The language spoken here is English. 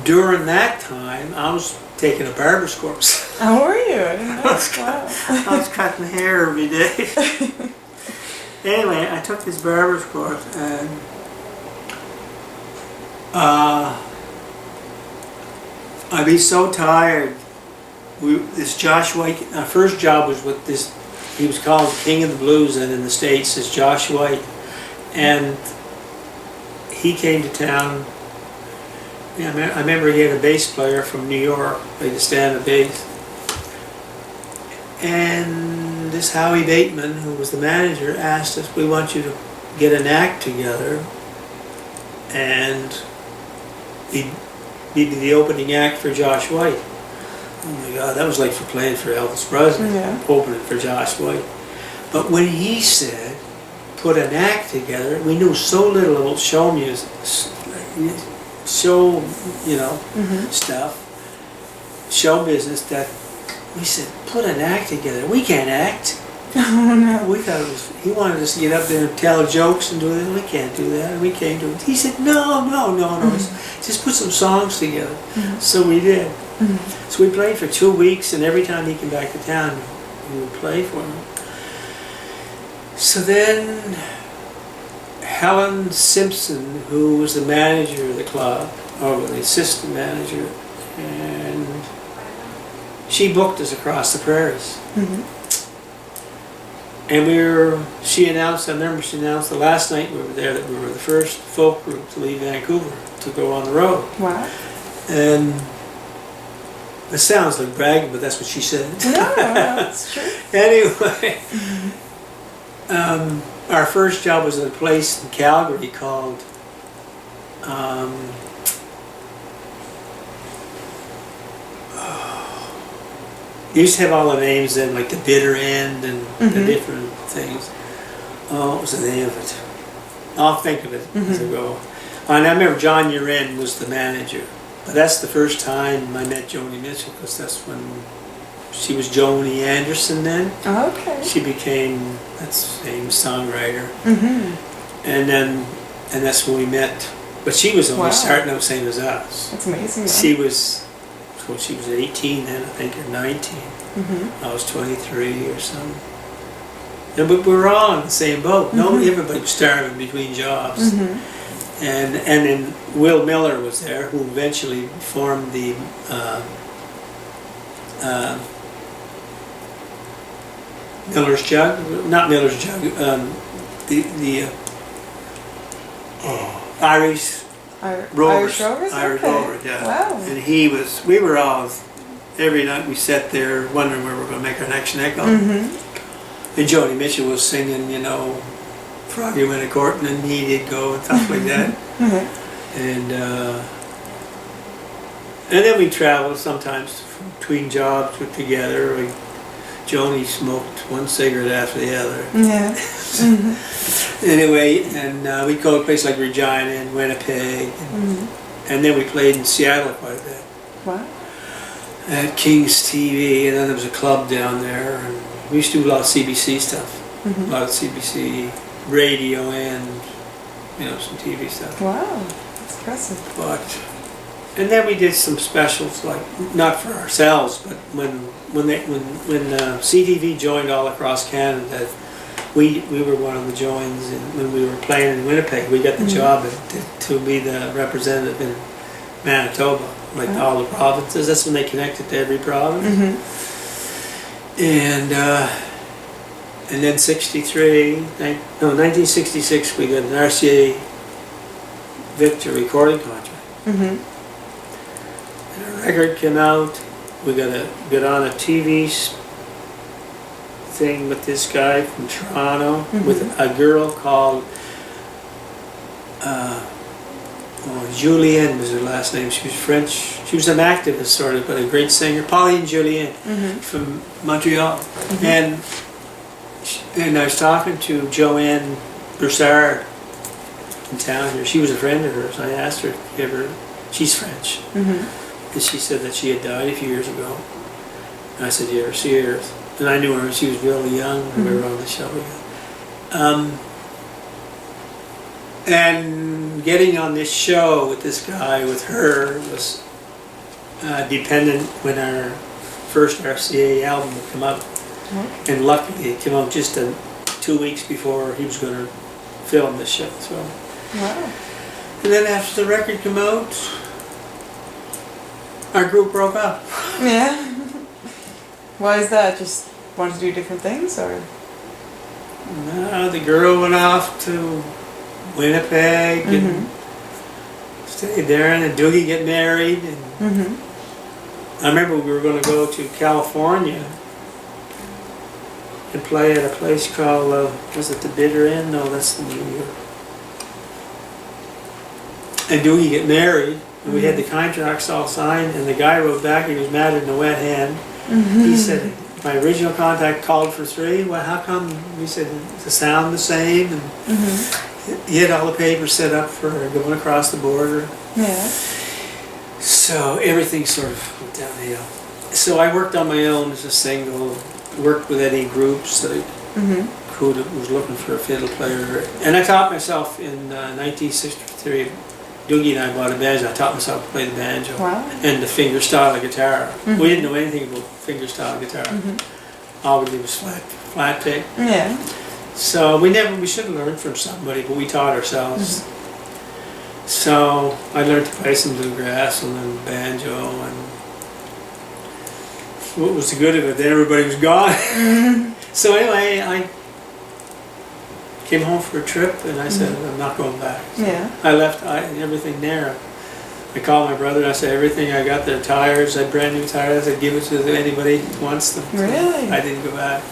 during that time, I was taking a barber's course. How are you? I didn't know. I was cutting hair every day. Anyway, I took this barber's course, and I'd be so tired. This Josh White, our first job was with this, he was called King of the Blues, and in the States is Josh White. And he came to town. Yeah, I remember he had a bass player from New York, played the standard bass. And this Howie Bateman, who was the manager, asked us, we want you to get an act together and be the opening act for Josh White. Oh my God, that was like for playing for Elvis Presley, opening for Josh White. But when he said, put an act together, we knew so little about show music, show, stuff, show business, that we said, put an act together. We can't act. Oh no. We thought it was, he wanted us to get up there and tell jokes and do this. We can't do that. We can't do it. He said, no. Just put some songs together. So we did. So we played for 2 weeks, and every time he came back to town, we would play for him. So then Helen Simpson, who was the manager of the club, or the assistant manager, and she booked us across the prairies. And she announced, I remember she announced the last night we were there that we were the first folk group to leave Vancouver to go on the road. Wow. And it sounds like bragging, but that's what she said. No, that's true. Anyway, our first job was at a place in Calgary called you used to have all the names then, like the Bitter End and the different things. Oh, what was the name of it? I'll think of it as I go. And I remember John Uren was the manager. But that's the first time I met Joni Mitchell, because that's when she was Joni Anderson then. Okay. She became, that's the same songwriter. And that's when we met. But she was only starting out same as us. That's amazing. She was 18 then, I think, or 19. I was 23 or something. And but we were all in the same boat. Everybody was starving between jobs. And then Will Miller was there, who eventually formed the Miller's Jug, not Miller's Jug, the Irish Rovers. Irish Rovers, yeah. Wow. And we were all, every night we sat there wondering where we were going to make our next nickel. And Joni Mitchell was singing, Froggy went a courting and he did go and stuff like that. And then we traveled sometimes between jobs together. Joni smoked one cigarette after the other. Yeah. Anyway, and we'd go to a place like Regina and Winnipeg. And then we played in Seattle quite a bit. Wow. At King's TV, and then there was a club down there. And we used to do a lot of CBC stuff. A lot of CBC radio and some TV stuff. Wow, that's impressive. And then we did some specials, like not for ourselves, but when CTV joined All Across Canada, we were one of the joins. And when we were playing in Winnipeg, we got the job to be the representative in Manitoba, like all the provinces. That's when they connected to every province. And then 1966, we got an RCA Victor recording contract. And a record came out. We got on a TV thing with this guy from Toronto, with a girl called Julienne was her last name. She was French. She was an activist sort of, but a great singer. Pauline Julienne from Montreal. And I was talking to Joanne Broussard in town here. She was a friend of hers. I asked her if ever, she's French. And she said that she had died a few years ago. And I said, you ever see her? And I knew her when she was really young when we were on the show together. And getting on this show with this guy, with her, was dependent when our first RCA album would come out. Okay. And luckily it came out just 2 weeks before he was going to film the show. So, Wow. and then after the record came out, our group broke up. Yeah. Why is that? Just wanted to do different things, or? No, the girl went off to Winnipeg and Mm-hmm. stayed there, and then Doogie get married. And Mm-hmm. I remember we were going to go to California and play at a place called, was it the Bitter Inn? No, that's the New York. And Doogie get married, and we had the contracts all signed, and the guy wrote back, he was mad in the wet hand. Mm-hmm. He said, my original contact called for 3, well, how come? We said, the sound the same, and Mm-hmm. he had all the papers set up for going across the border. Yeah. So everything sort of went downhill. So I worked on my own as a single, worked with any groups that Mm-hmm. was looking for a fiddle player. And I taught myself in 1963, Doogie and I bought a banjo. I taught myself to play the banjo Wow. and the finger style of guitar. Mhm. We didn't know anything about finger style guitar. Mm-hmm. All we did was flat pick. Yeah. So we should have learned from somebody, but we taught ourselves. So I learned to play some bluegrass and then banjo, and what was the good of it? Then everybody was gone. Mm-hmm. So anyway, I came home for a trip, and I said, I'm not going back. So Yeah. I left everything there. I called my brother, and I said, everything I got there, tires, I had brand new tires, I'd give it to anybody who wants them. So Really? I didn't go back.